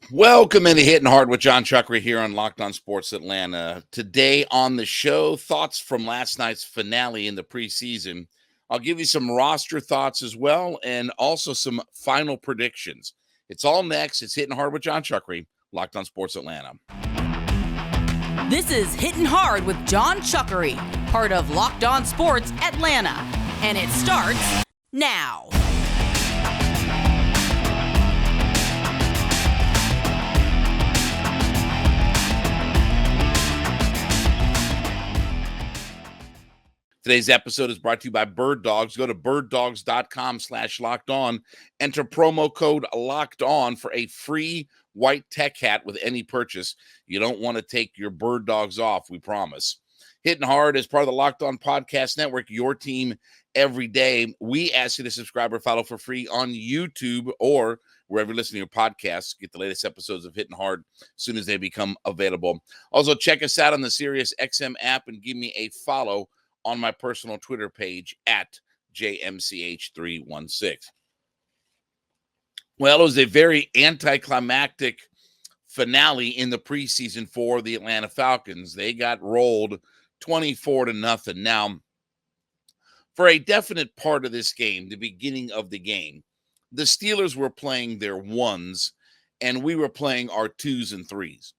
Welcome into Hittin Hard with Jon Chuckery here on Locked On Sports Atlanta. Today on the show, thoughts from last night's finale in the preseason. I'll give you some roster thoughts as well, and also some final predictions. It's all next. It's Hittin Hard with Jon Chuckery, Locked On Sports Atlanta. This is Hittin Hard with Jon Chuckery, part of Locked On Sports Atlanta, and it starts now. Today's episode is brought to you by Bird Dogs. Go to birddogs.com/lockedon. Enter promo code LOCKEDON for a free white tech hat with any purchase. You don't want to take your Bird Dogs off, we promise. Hittin Hard is part of the Locked On Podcast Network, your team every day. We ask you to subscribe or follow for free on YouTube or wherever you listen to your podcasts. Get the latest episodes of Hittin Hard as soon as they become available. Also, check us out on the Sirius XM app and give me a follow on my personal Twitter page at JMCH316. Well, it was a very anticlimactic finale in the preseason for the Atlanta Falcons. They got rolled 24-0. Now, for a definite part of this game, the beginning of the game, the Steelers were playing their ones, and we were playing our twos and threes.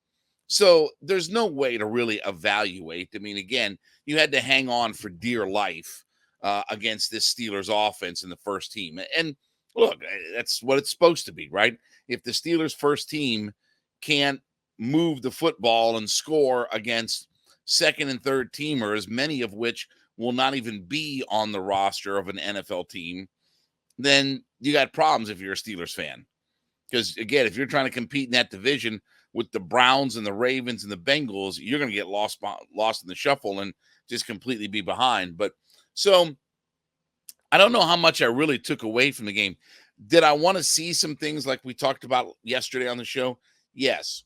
So there's no way to really evaluate. I mean, again, you had to hang on for dear life against this Steelers offense in the first team. And look, that's what it's supposed to be, right? If the Steelers first team can't move the football and score against second and third teamers, many of which will not even be on the roster of an NFL team, then you got problems if you're a Steelers fan. Because, again, if you're trying to compete in that division with the Browns and the Ravens and the Bengals, you're going to get lost in the shuffle and just completely be behind. But so I don't know how much I really took away from the game. Did I want to see some things like we talked about yesterday on the show? Yes.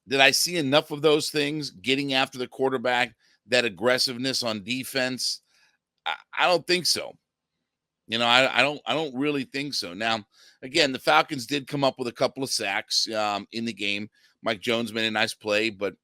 Did I see enough of those things, getting after the quarterback, that aggressiveness on defense? I don't think so. You know, I don't really think so. Now, again, the Falcons did come up with a couple of sacks in the game. Mike Jones made a nice play, but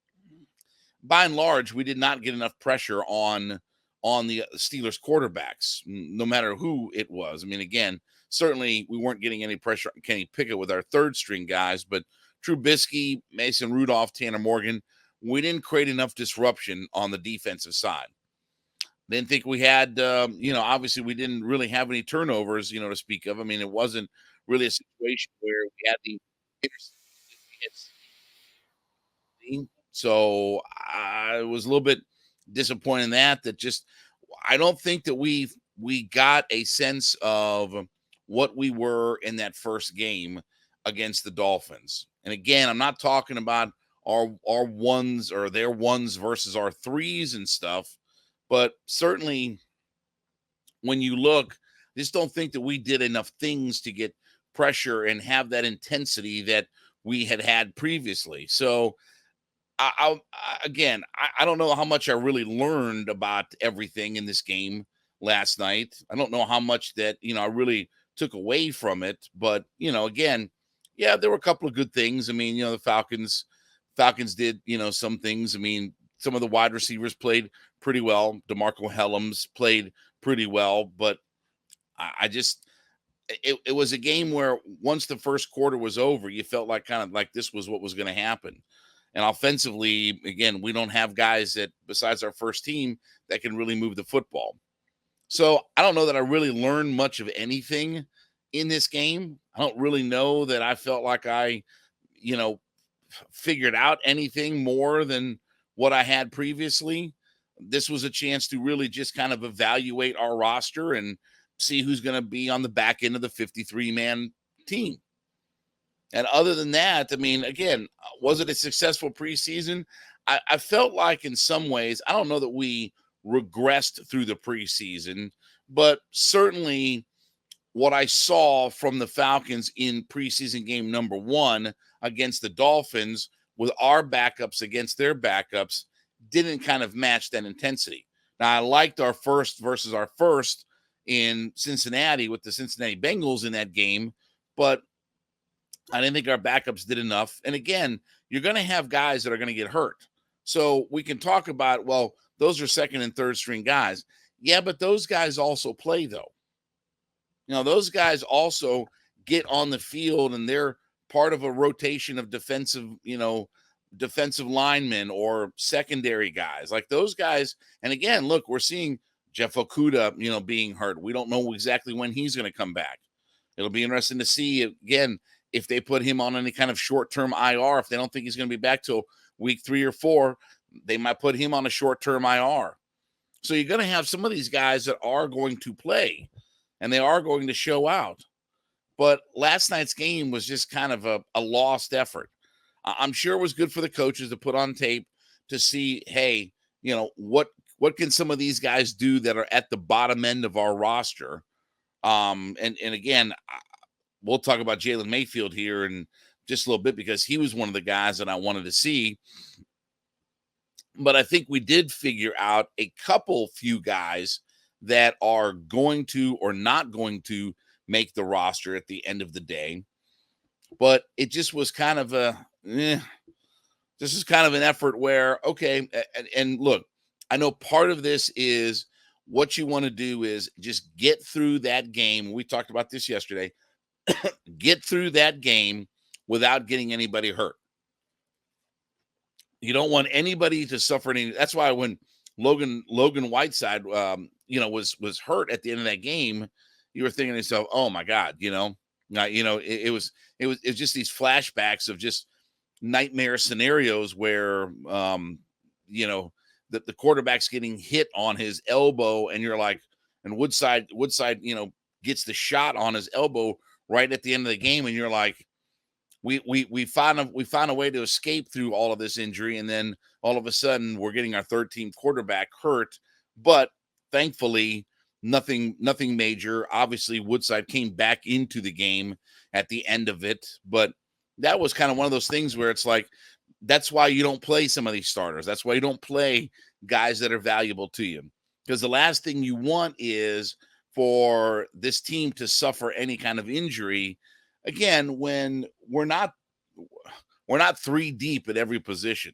by and large, we did not get enough pressure on the Steelers quarterbacks, no matter who it was. I mean, again, certainly we weren't getting any pressure on Kenny Pickett with our third string guys, but Trubisky, Mason Rudolph, Tanner Morgan, we didn't create enough disruption on the defensive side. Didn't think we had, obviously we didn't really have any turnovers, to speak of. I mean, it wasn't really a situation where we had the interceptions. So I was a little bit disappointed in that just, I don't think that we got a sense of what we were in that first game against the Dolphins. And again, I'm not talking about our ones or their ones versus our threes and stuff. But certainly when you look, I just don't think that we did enough things to get pressure and have that intensity that we had previously. So, I don't know how much I really learned about everything in this game last night. I don't know how much that, I really took away from it. But, again, yeah, there were a couple of good things. I mean, the Falcons did, some things. I mean, some of the wide receivers played pretty well. DeMarco Hellams played pretty well, but it was a game where once the first quarter was over, you felt like kind of like this was what was going to happen. And offensively, again, we don't have guys that, besides our first team, that can really move the football. So I don't know that I really learned much of anything in this game. I don't really know that I felt like I, figured out anything more than what I had previously. This was a chance to really just kind of evaluate our roster and see who's going to be on the back end of the 53-man team. And other than that, I mean, again, was it a successful preseason? I felt like in some ways, I don't know that we regressed through the preseason, but certainly what I saw from the Falcons in preseason game number 1 against the Dolphins with our backups against their backups didn't kind of match that intensity. Now, I liked our first versus our first in Cincinnati with the Cincinnati Bengals in that game, but I didn't think our backups did enough. And again, you're going to have guys that are going to get hurt. So we can talk about, well, those are second and third string guys. Yeah, but those guys also play, though. Those guys also get on the field, and they're part of a rotation of defensive linemen or secondary guys like those guys. And again, look, we're seeing Jeff Okudah, being hurt. We don't know exactly when he's going to come back. It'll be interesting to see, again, if they put him on any kind of short-term IR. If they don't think he's going to be back till week 3 or 4, they might put him on a short-term IR. So you're going to have some of these guys that are going to play, and they are going to show out. But last night's game was just kind of a lost effort. I'm sure it was good for the coaches to put on tape to see, hey, what can some of these guys do that are at the bottom end of our roster? And again, we'll talk about Jalen Mayfield here in just a little bit because he was one of the guys that I wanted to see. But I think we did figure out a few guys that are going to or not going to make the roster at the end of the day. But it just was kind of this is kind of an effort where, okay, and look, I know part of this is what you want to do is just get through that game. We talked about this yesterday. Get through that game without getting anybody hurt. You don't want anybody to suffer any. That's why when Logan Whiteside, was hurt at the end of that game, you were thinking to yourself, "Oh my God," it was just these flashbacks of just nightmare scenarios where, the quarterback's getting hit on his elbow, and you're like, and Woodside, gets the shot on his elbow right at the end of the game, and you're like, we found a way to escape through all of this injury, and then all of a sudden we're getting our third team quarterback hurt, but thankfully nothing major. Obviously Woodside came back into the game at the end of it, but that was kind of one of those things where it's like, that's why you don't play some of these starters. That's why you don't play guys that are valuable to you, because the last thing you want is for this team to suffer any kind of injury again when we're not 3 deep at every position.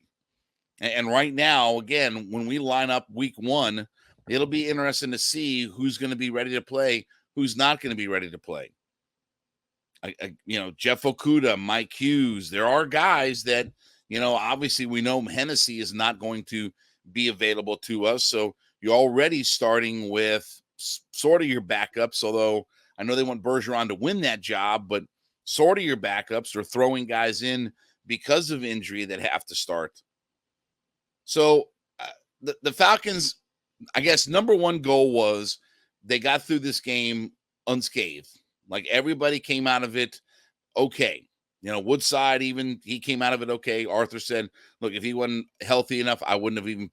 And right now, again, when we line up week 1, it'll be interesting to see who's going to be ready to play, who's not going to be ready to play. Jeff Okudah, Mike Hughes, there are guys that, obviously we know Hennessy is not going to be available to us. So you're already starting with sort of your backups, although I know they want Bergeron to win that job, but sort of your backups are throwing guys in because of injury that have to start. So the Falcons, I guess, number one goal was they got through this game unscathed. Like everybody came out of it okay. Woodside, even he came out of it okay. Arthur said, look, if he wasn't healthy enough, I wouldn't have even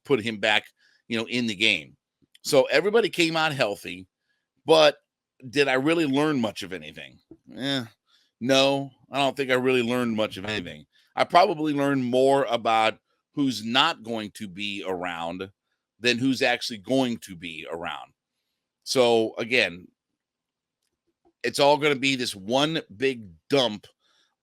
put him back, in the game. So everybody came out healthy, but did I really learn much of anything? No, I don't think I really learned much of anything. I probably learned more about who's not going to be around than who's actually going to be around. So again, it's all going to be this one big dump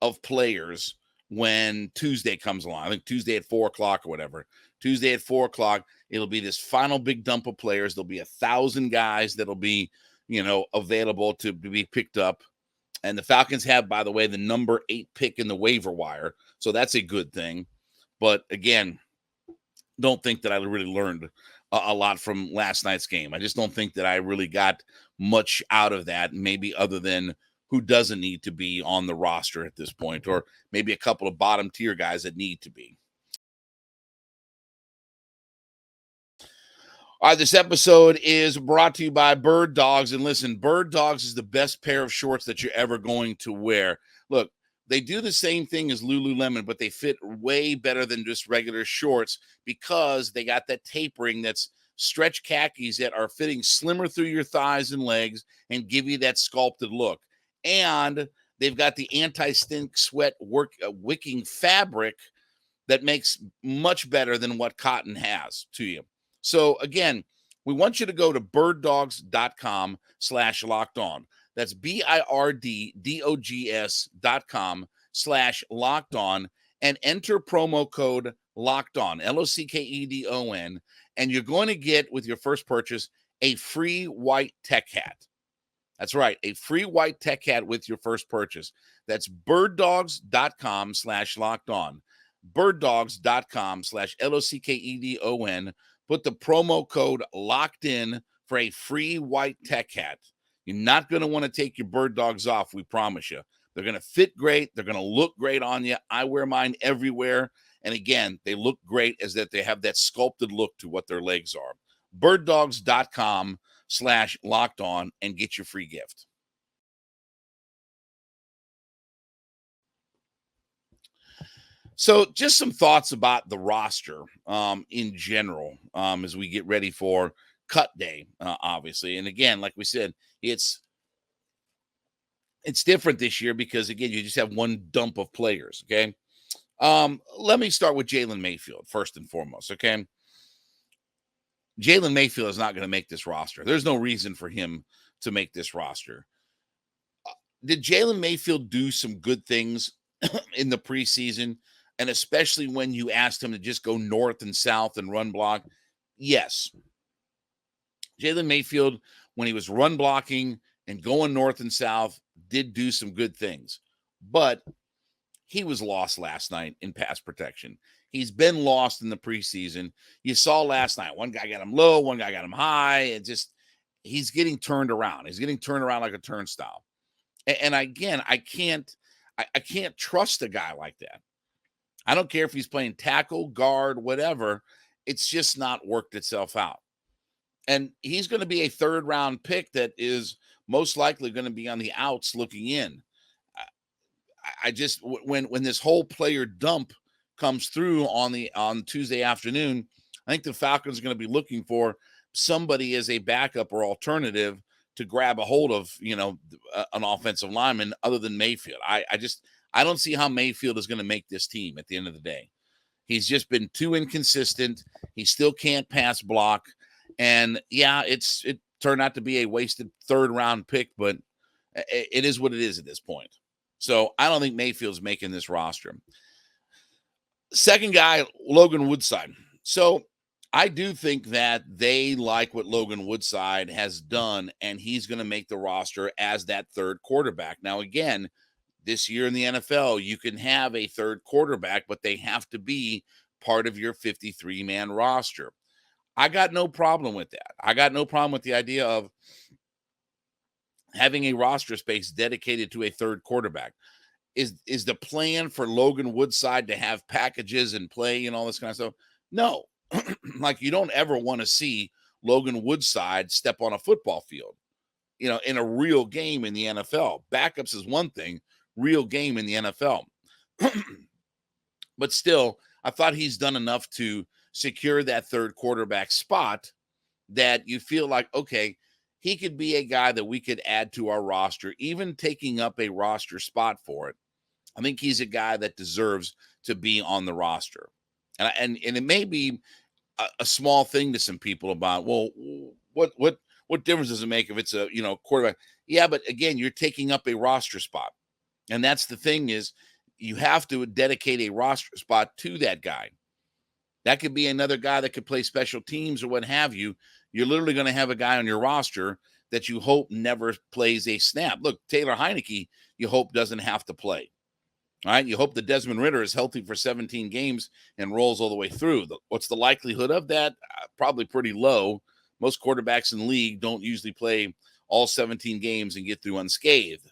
of players when Tuesday comes along. I think Tuesday at 4:00 or whatever. Tuesday at 4:00, it'll be this final big dump of players. There'll be 1,000 guys that'll be, available to be picked up. And the Falcons have, by the way, the number 8 pick in the waiver wire. So that's a good thing. But again, don't think that I really learned a lot from last night's game. I just don't think that I really got much out of that, maybe other than who doesn't need to be on the roster at this point, or maybe a couple of bottom tier guys that need to be. All right, this episode is brought to you by Bird Dogs. And listen, Bird Dogs is the best pair of shorts that you're ever going to wear. Look, they do the same thing as Lululemon, but they fit way better than just regular shorts because they got that tapering that's stretch khakis that are fitting slimmer through your thighs and legs and give you that sculpted look. And they've got the anti-stink sweat wicking fabric that makes much better than what cotton has to you. So again, we want you to go to birddogs.com/locked on. That's BIRDDOGS.com/locked-on and enter promo code locked-on, LOCKEDON, and you're going to get, with your first purchase, a free white tech hat. That's right, a free white tech hat with your first purchase. That's birddogs.com/locked-on. birddogs.com/LOCKEDON. Put the promo code locked in for a free white tech hat. You're not going to want to take your bird dogs off, we promise you. They're going to fit great. They're going to look great on you. I wear mine everywhere. And again, they look great as that they have that sculpted look to what their legs are. birddogs.com/locked-on and get your free gift. So just some thoughts about the roster in general as we get ready for cut day, obviously. And again, like we said, it's different this year because, again, you just have one dump of players, okay? Let me start with Jalen Mayfield first and foremost, okay? Jalen Mayfield is not going to make this roster. There's no reason for him to make this roster. Did Jalen Mayfield do some good things in the preseason, and especially when you asked him to just go north and south and run block? Yes. Jalen Mayfield, when he was run blocking and going north and south, did do some good things. But he was lost last night in pass protection. He's been lost in the preseason. You saw last night, one guy got him low, one guy got him high. He's getting turned around. He's getting turned around like a turnstile. And again, I can't trust a guy like that. I don't care if he's playing tackle, guard, whatever. It's just not worked itself out. And he's going to be a third-round pick that is most likely going to be on the outs looking in. I just, when this whole player dump comes through on Tuesday afternoon, I think the Falcons are going to be looking for somebody as a backup or alternative to grab a hold of, an offensive lineman other than Mayfield. I don't see how Mayfield is going to make this team at the end of the day. He's just been too inconsistent. He still can't pass block. And yeah, it turned out to be a wasted third-round pick, but it is what it is at this point. So I don't think Mayfield's making this roster. Second guy, Logan Woodside. So I do think that they like what Logan Woodside has done, and he's going to make the roster as that third quarterback. Now, again, this year in the NFL, you can have a third quarterback, but they have to be part of your 53-man roster. I got no problem with that. I got no problem with the idea of having a roster space dedicated to a third quarterback. Is the plan for Logan Woodside to have packages and play and all this kind of stuff? No. Like, you don't ever want to see Logan Woodside step on a football field, in a real game in the NFL. Backups is one thing, real game in the NFL. But still, I thought he's done enough to secure that third quarterback spot that you feel like, okay, he could be a guy that we could add to our roster, even taking up a roster spot for it. I think he's a guy that deserves to be on the roster. And it may be a small thing to some people about, well, what difference does it make if it's a, quarterback? Yeah, but again, you're taking up a roster spot. And that's the thing, is you have to dedicate a roster spot to that guy. That could be another guy that could play special teams or what have you. You're literally going to have a guy on your roster that you hope never plays a snap. Look, Taylor Heineke, you hope doesn't have to play. All right, you hope that Desmond Ritter is healthy for 17 games and rolls all the way through. What's the likelihood of that? Probably pretty low. Most quarterbacks in the league don't usually play all 17 games and get through unscathed.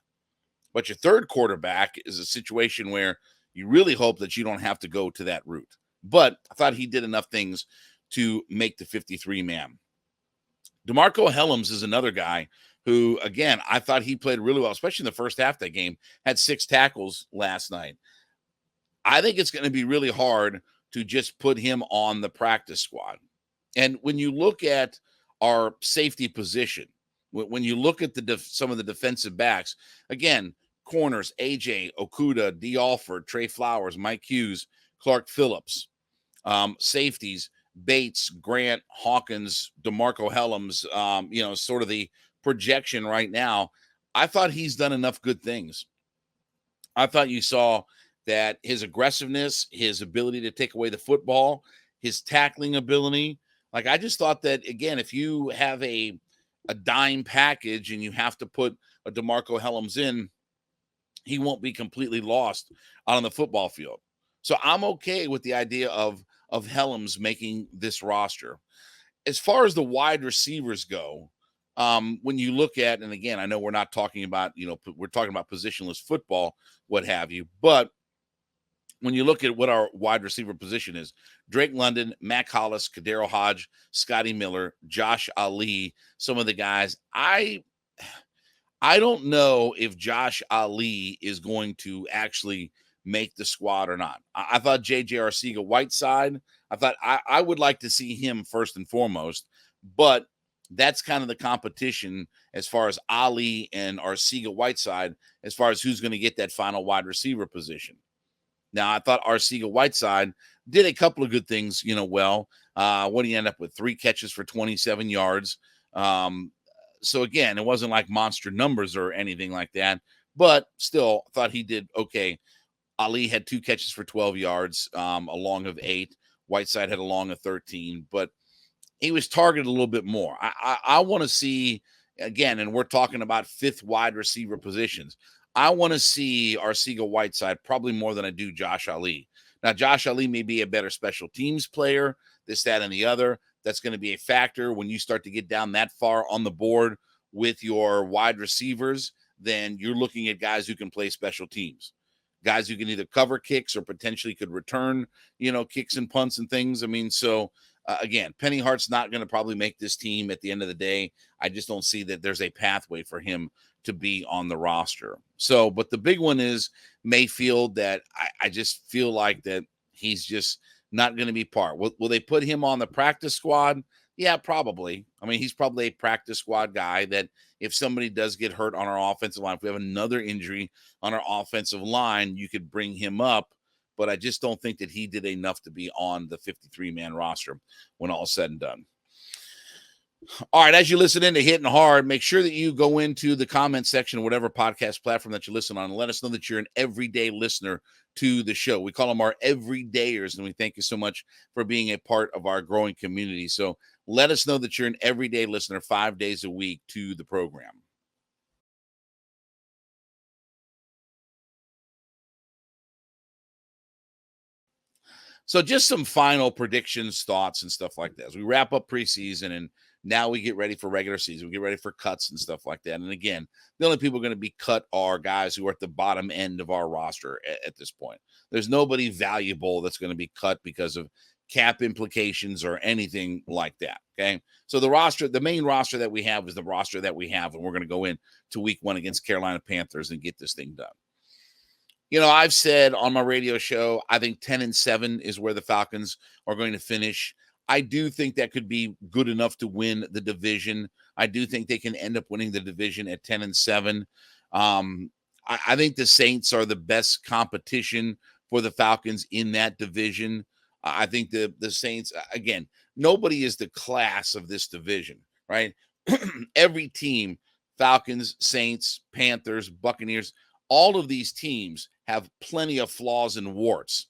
But your third quarterback is a situation where you really hope that you don't have to go to that route. But I thought he did enough things to make the 53-man. DeMarco Hellams is another guy who, again, I thought he played really well, especially in the first half of that game, had 6 tackles last night. I think it's going to be really hard to just put him on the practice squad. And when you look at our safety position, when you look at some of the defensive backs, again, corners, AJ, Okudah, D. Alford, Trey Flowers, Mike Hughes, Clark Phillips, safeties, Bates, Grant, Hawkins, DeMarco Hellams, sort of the projection right now. I thought he's done enough good things. I thought you saw that his aggressiveness, his ability to take away the football, his tackling ability. Like, I just thought that, again, if you have a dime package and you have to put a DeMarco Hellams in, he won't be completely lost out on the football field. So I'm okay with the idea of Hellams making this roster. As far as the wide receivers go, when you look at, and again, I know we're not talking about, we're talking about positionless football, what have you, but when you look at what our wide receiver position is, Drake London, Mac Hollis, Kadero Hodge, Scotty Miller, Josh Ali, some of the guys, I don't know if Josh Ali is going to actually make the squad or not. I thought J.J. Arcega-Whiteside, I would like to see him first and foremost, but that's kind of the competition as far as Ali and Arcega-Whiteside, as far as who's going to get that final wide receiver position. Now, I thought Arcega-Whiteside did a couple of good things, well. What did he end up with? 3 catches for 27 yards. So, again, it wasn't like monster numbers or anything like that, but still thought he did okay. Ali had 2 catches for 12 yards, a long of 8. Whiteside had a long of 13, but he was targeted a little bit more. I want to see, again, and we're talking about 5th wide receiver positions. I want to see Arcega-Whiteside probably more than I do Josh Ali. Now, Josh Ali may be a better special teams player, this, that, and the other. That's going to be a factor when you start to get down that far on the board with your wide receivers. Then you're looking at guys who can play special teams, guys who can either cover kicks or potentially could return, kicks and punts and things. I mean, so again, Penny Hart's not going to probably make this team at the end of the day. I just don't see that there's a pathway for him to be on the roster. So, but the big one is Mayfield, that I just feel like that he's just not going to be part. Will they put him on the practice squad? Yeah, probably. I mean, he's probably a practice squad guy that if somebody does get hurt on our offensive line, if we have another injury on our offensive line, you could bring him up. But I just don't think that he did enough to be on the 53-man roster when all is said and done. All right, as you listen in to Hittin' Hard, make sure that you go into the comment section, whatever podcast platform that you listen on, and let us know that you're an everyday listener to the show. We call them our everydayers, and we thank you so much for being a part of our growing community. So let us know that you're an everyday listener 5 days a week to the program. So just some final predictions, thoughts, and stuff like that. As we wrap up preseason and now we get ready for regular season, we get ready for cuts and stuff like that. And again, the only people going to be cut are guys who are at the bottom end of our roster at this point. There's nobody valuable that's going to be cut because of cap implications or anything like that. Okay. So the main roster that we have is the roster that we have, and we're going to go in to week 1 against Carolina Panthers and get this thing done. I've said on my radio show, I think 10-7 is where the Falcons are going to finish. I do think that could be good enough to win the division. I do think they can end up winning the division at 10-7. I think the Saints are the best competition for the Falcons in that division. I think the Saints, again, nobody is the class of this division, right? Every team, Falcons, Saints, Panthers, Buccaneers, all of these teams have plenty of flaws and warts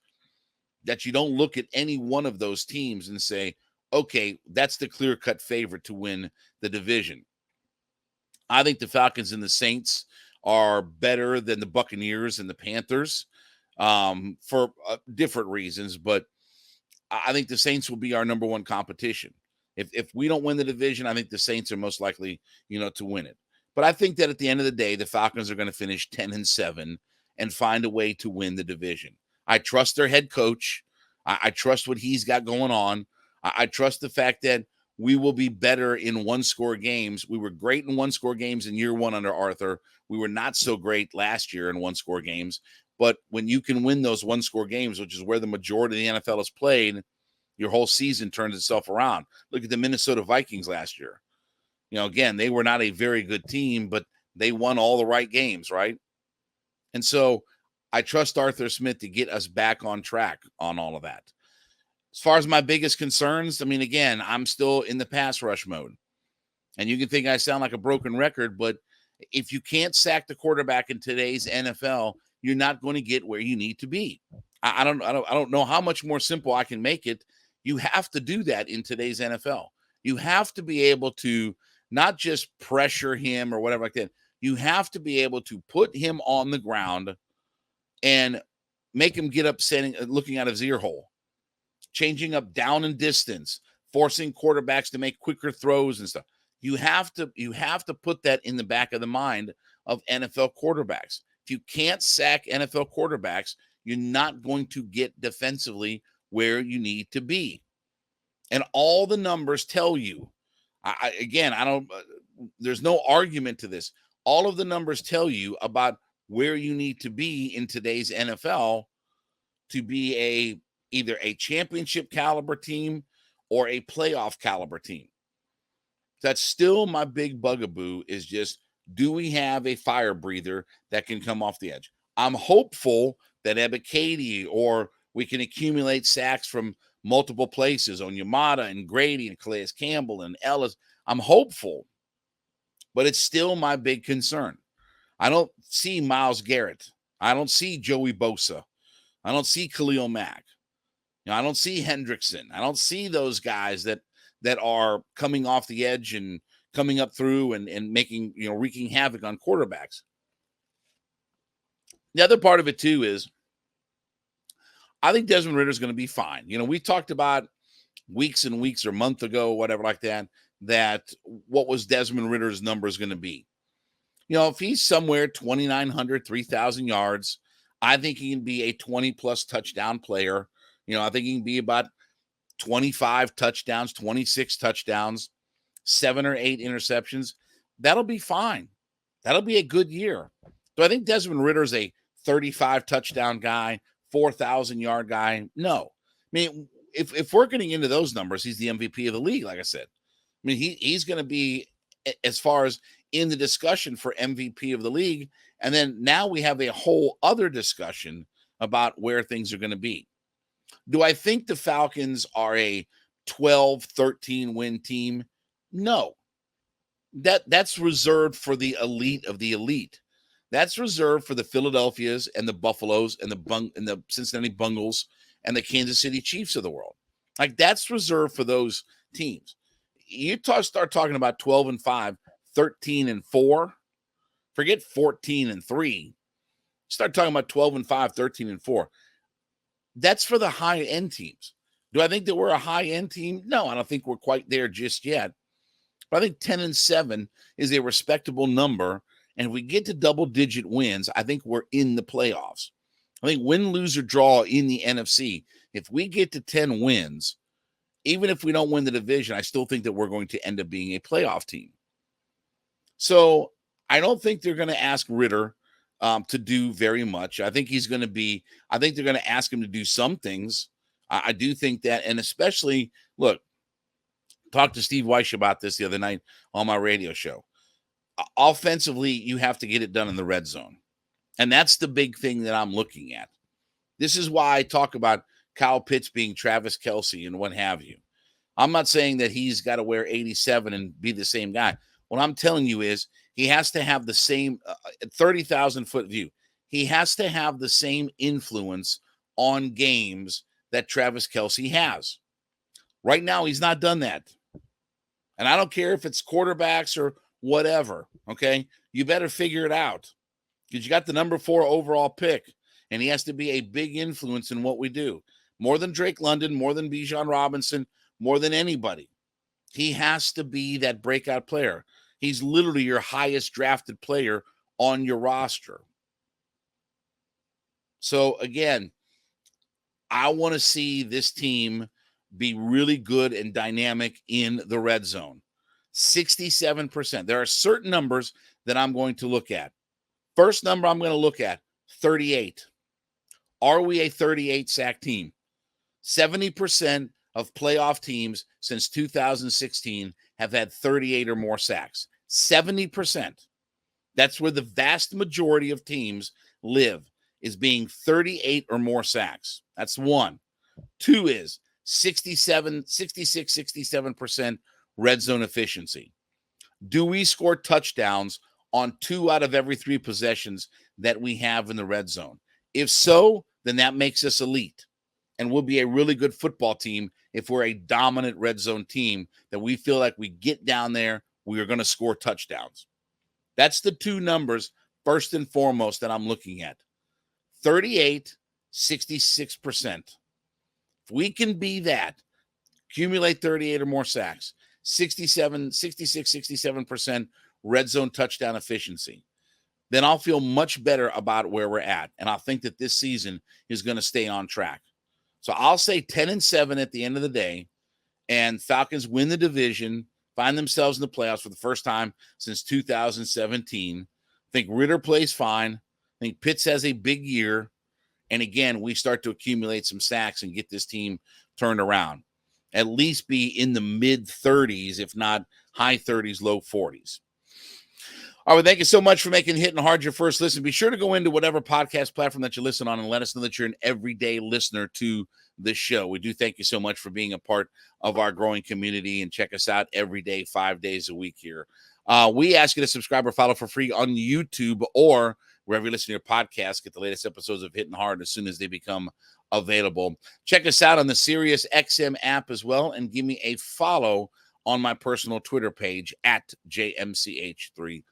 that you don't look at any one of those teams and say, okay, that's the clear-cut favorite to win the division. I think the Falcons and the Saints are better than the Buccaneers and the Panthers for different reasons, but I think the Saints will be our number one competition. If we don't win the division, I think the Saints are most likely, to win it. But I think that at the end of the day, the Falcons are going to finish 10-7 and find a way to win the division. I trust their head coach. I trust what he's got going on. I trust the fact that we will be better in one-score games. We were great in one-score games in year 1 under Arthur. We were not so great last year in one-score games. But when you can win those one-score games, which is where the majority of the NFL is played, your whole season turns itself around. Look at the Minnesota Vikings last year. Again, they were not a very good team, but they won all the right games, right? And so I trust Arthur Smith to get us back on track on all of that. As far as my biggest concerns, again, I'm still in the pass rush mode. And you can think I sound like a broken record, but If you can't sack the quarterback in today's NFL, you're not going to get where you need to be. I don't know how much more simple I can make it. You have to do that in today's NFL. You have to be able to not just pressure him or whatever like that. You have to be able to put him on the ground and make him get up looking out of his ear hole, changing up down and distance, forcing quarterbacks to make quicker throws and stuff. You have to put that in the back of the mind of NFL quarterbacks. If you can't sack NFL quarterbacks, you're not going to get defensively where you need to be. And all the numbers tell you, there's no argument to this. All of the numbers tell you about where you need to be in today's NFL to be either a championship caliber team or a playoff caliber team. That's still my big bugaboo, is just, do we have a fire breather that can come off the edge? I'm hopeful that Ebiketie, or we can accumulate sacks from multiple places on Yamada and Grady and Calais Campbell and Ellis. I'm hopeful, but it's still my big concern. I don't see Myles Garrett. I don't see Joey Bosa. I don't see Khalil Mack. I don't see Hendrickson. I don't see those guys that are coming off the edge and coming up through and making, wreaking havoc on quarterbacks. The other part of it too is, I think Desmond Ritter is going to be fine. We talked about weeks and weeks or a month ago, whatever like that what was Desmond Ritter's numbers going to be? If he's somewhere 2,900, 3,000 yards, I think he can be a 20-plus touchdown player. I think he can be about 25 touchdowns, 26 touchdowns, 7 or 8 interceptions. That'll be fine. That'll be a good year. Do I think Desmond Ritter is a 35 touchdown guy, 4,000-yard guy? No. I mean, if we're getting into those numbers, he's the MVP of the league, like I said. I mean, he's going to be, as far as in the discussion for MVP of the league. And then now we have a whole other discussion about where things are going to be. Do I think the Falcons are a 12, 13 win team? No. That's reserved for the elite of the elite. That's reserved for the Philadelphias and the Buffaloes and the Cincinnati Bengals and the Kansas City Chiefs of the world. Like, that's reserved for those teams. You start talking about 12-5, 13-4. Forget 14-3. Start talking about 12-5, 13-4. That's for the high-end teams. Do I think that we're a high-end team? No, I don't think we're quite there just yet. But I think 10-7 is a respectable number. And if we get to double-digit wins, I think we're in the playoffs. I think win, lose, or draw in the NFC, if we get to 10 wins, even if we don't win the division, I still think that we're going to end up being a playoff team. So I don't think they're going to ask Ritter to do very much. I think they're going to ask him to do some things. I do think that, and especially, look, talked to Steve Weish about this the other night on my radio show. Offensively, you have to get it done in the red zone. And that's the big thing that I'm looking at. This is why I talk about Kyle Pitts being Travis Kelce and what have you. I'm not saying that he's got to wear 87 and be the same guy. What I'm telling you is he has to have the same 30,000-foot view. He has to have the same influence on games that Travis Kelce has. Right now, he's not done that. And I don't care if it's quarterbacks or whatever, okay? You better figure it out, because you got the number 4 overall pick, and he has to be a big influence in what we do. More than Drake London, more than Bijan Robinson, more than anybody. He has to be that breakout player. He's literally your highest drafted player on your roster. So, again, I want to see this team be really good and dynamic in the red zone. 67%. There are certain numbers that I'm going to look at. First number I'm going to look at, 38. Are we a 38 sack team? 70% of playoff teams since 2016 have had 38 or more sacks. 70%. That's where the vast majority of teams live, is being 38 or more sacks. That's one. Two is 67% red zone efficiency. Do we score touchdowns on 2 out of every 3 possessions that we have in the red zone? If so, then that makes us elite. And we'll be a really good football team if we're a dominant red zone team that we feel like we get down there, we are going to score touchdowns. That's the 2 numbers, first and foremost, that I'm looking at. 38, 66%. If we can be that, accumulate 38 or more sacks, 67% red zone touchdown efficiency, then I'll feel much better about where we're at. And I think that this season is going to stay on track. So I'll say 10-7 at the end of the day, and Falcons win the division, find themselves in the playoffs for the first time since 2017. I think Ritter plays fine. I think Pitts has a big year. And again, we start to accumulate some sacks and get this team turned around. At least be in the mid-30s, if not high 30s, low 40s. All right, thank you so much for making Hittin' Hard your first listen. Be sure to go into whatever podcast platform that you listen on and let us know that you're an everyday listener to this show. We do thank you so much for being a part of our growing community, and check us out every day, 5 days a week here. We ask you to subscribe or follow for free on YouTube or wherever you listen to your podcast. Get the latest episodes of Hittin' Hard as soon as they become available. Check us out on the Sirius XM app as well, and give me a follow on my personal Twitter page at JMCH316.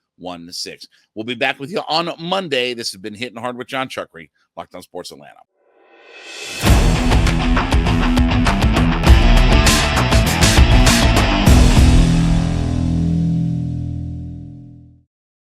We'll be back with you on Monday. This has been Hittin' Hard with Jon Chuckery, Locked On Sports Atlanta.